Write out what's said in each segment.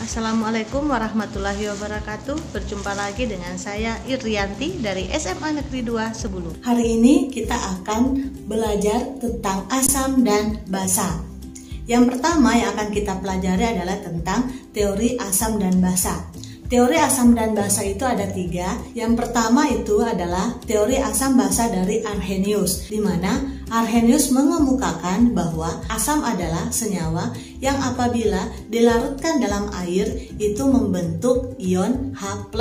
Assalamualaikum warahmatullahi wabarakatuh. Berjumpa lagi dengan saya Irianti dari SMA Negeri 2 Sebulu. Hari ini kita akan belajar tentang asam dan basa. Yang pertama yang akan kita pelajari adalah tentang teori asam dan basa. Teori asam dan basa itu ada 3. Yang pertama itu adalah teori asam basa dari Arrhenius, di mana Arrhenius mengemukakan bahwa asam adalah senyawa yang apabila dilarutkan dalam air itu membentuk ion H+.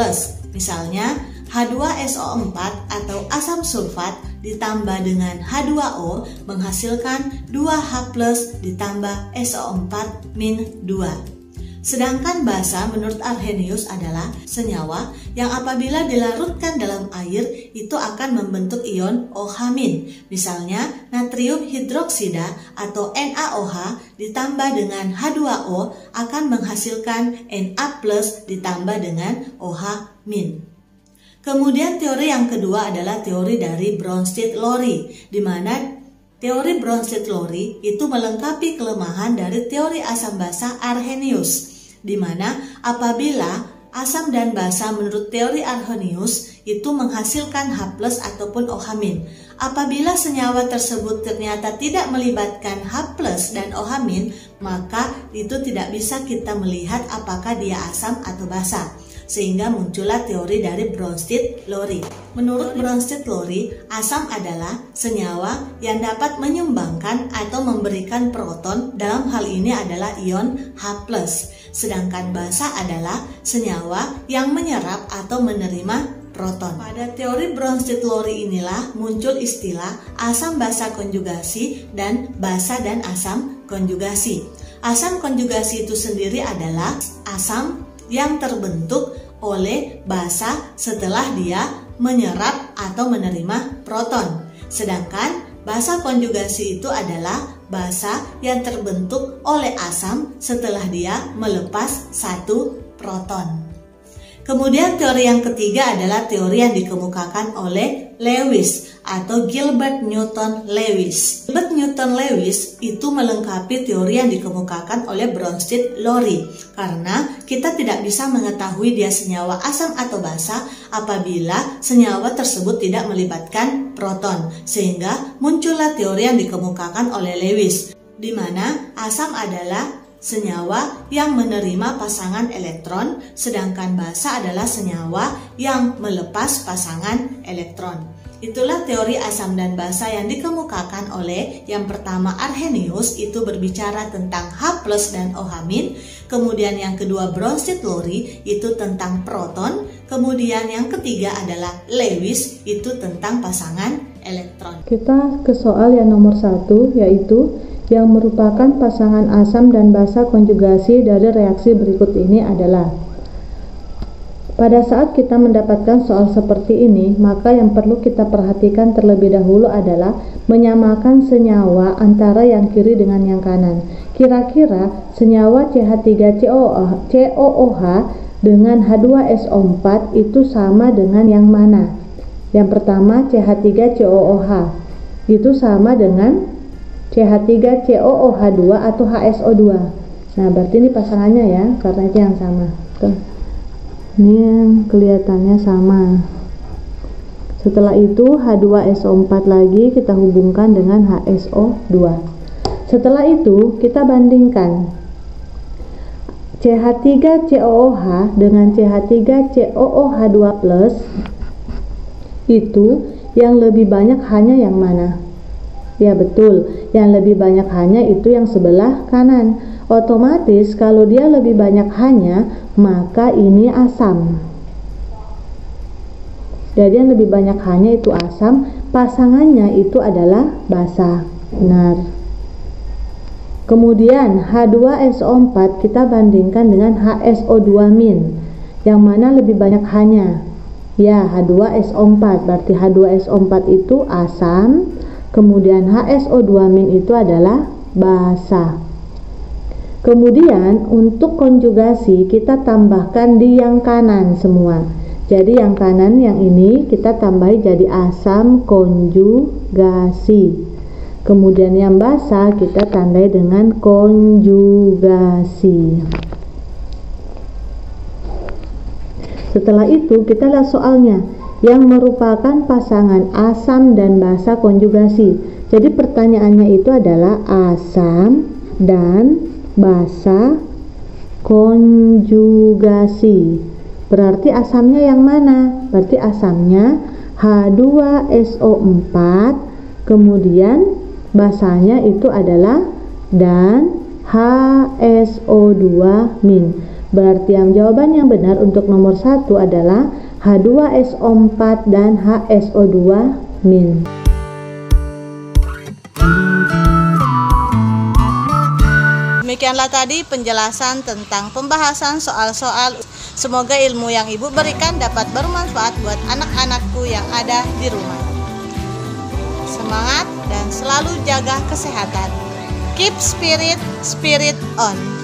Misalnya H2SO4 atau asam sulfat ditambah dengan H2O menghasilkan 2H+ ditambah SO4-2. Sedangkan basa menurut Arrhenius adalah senyawa yang apabila dilarutkan dalam air itu akan membentuk ion OH-. Misalnya natrium hidroksida atau NaOH ditambah dengan H2O akan menghasilkan Na+ ditambah dengan OH-. Kemudian teori yang kedua adalah teori dari Bronsted-Lowry, di mana teori Bronsted-Lowry itu melengkapi kelemahan dari teori asam basa Arrhenius, di mana apabila asam dan basa menurut teori Arrhenius itu menghasilkan H+ ataupun OH-. Apabila senyawa tersebut ternyata tidak melibatkan H+ dan OH-, maka itu tidak bisa kita melihat apakah dia asam atau basa. Sehingga muncullah teori dari Bronsted-Lowry. Menurut Bronsted-Lowry, asam adalah senyawa yang dapat menyumbangkan atau memberikan proton, dalam hal ini adalah ion H+. Sedangkan basa adalah senyawa yang menyerap atau menerima proton. Pada teori Bronsted-Lowry inilah muncul istilah asam basa konjugasi dan basa dan asam konjugasi. Asam konjugasi itu sendiri adalah asam yang terbentuk oleh basa setelah dia menyerap atau menerima proton. Sedangkan basa konjugasi itu adalah basa yang terbentuk oleh asam setelah dia melepas satu proton. Kemudian teori yang ketiga adalah teori yang dikemukakan oleh Lewis atau Gilbert Newton Lewis. Gilbert Newton Lewis itu melengkapi teori yang dikemukakan oleh Bronsted-Lowry, karena kita tidak bisa mengetahui dia senyawa asam atau basa apabila senyawa tersebut tidak melibatkan proton, sehingga muncullah teori yang dikemukakan oleh Lewis, di mana asam adalah senyawa yang menerima pasangan elektron, sedangkan basa adalah senyawa yang melepas pasangan elektron. Itulah teori asam dan basa yang dikemukakan oleh yang pertama Arrhenius, itu berbicara tentang H+ dan OH-. Kemudian yang kedua Bronsted-Lowry itu tentang proton. Kemudian yang ketiga adalah Lewis, itu tentang pasangan elektron. Kita ke soal yang nomor 1, yaitu yang merupakan pasangan asam dan basa konjugasi dari reaksi berikut ini adalah. Pada saat kita mendapatkan soal seperti ini, maka yang perlu kita perhatikan terlebih dahulu adalah menyamakan senyawa antara yang kiri dengan yang kanan. Kira-kira senyawa CH3COOH dengan H2SO4 itu sama dengan yang mana? Yang pertama CH3COOH itu sama dengan CH3COOH2 atau HSO2. Nah, berarti ini pasangannya ya, karena itu yang sama. Tuh. Ini yang kelihatannya sama. Setelah itu H2SO4 lagi kita hubungkan dengan HSO2. Setelah itu kita bandingkan CH3COOH dengan CH3COOH2+, itu yang lebih banyak hanya yang mana? Ya betul, yang lebih banyak hanya itu yang sebelah kanan. Otomatis kalau dia lebih banyak hanya, maka ini asam. Jadi yang lebih banyak hanya itu asam, pasangannya itu adalah basa. Benar. Kemudian H2SO4 kita bandingkan dengan HSO2-. Yang mana lebih banyak hanya? Ya, H2SO4. Berarti H2SO4 itu asam. Kemudian HSO2- itu adalah basa. Kemudian untuk konjugasi kita tambahkan di yang kanan semua. Jadi yang kanan yang ini kita tambahi jadi asam konjugasi. Kemudian yang basa kita tandai dengan konjugasi. setelah itu kita lihat soalnya yang merupakan pasangan asam dan basa konjugasi. Jadi pertanyaannya itu adalah asam dan basa konjugasi. Berarti asamnya yang mana? Berarti asamnya H2SO4, kemudian basanya itu adalah dan HSO2-. Berarti yang jawaban yang benar untuk nomor 1 adalah H2SO4 dan HSO2-. Demikianlah tadi penjelasan tentang pembahasan soal-soal. Semoga ilmu yang Ibu berikan dapat bermanfaat buat anak-anakku yang ada di rumah. Semangat dan selalu jaga kesehatan. Keep spirit on.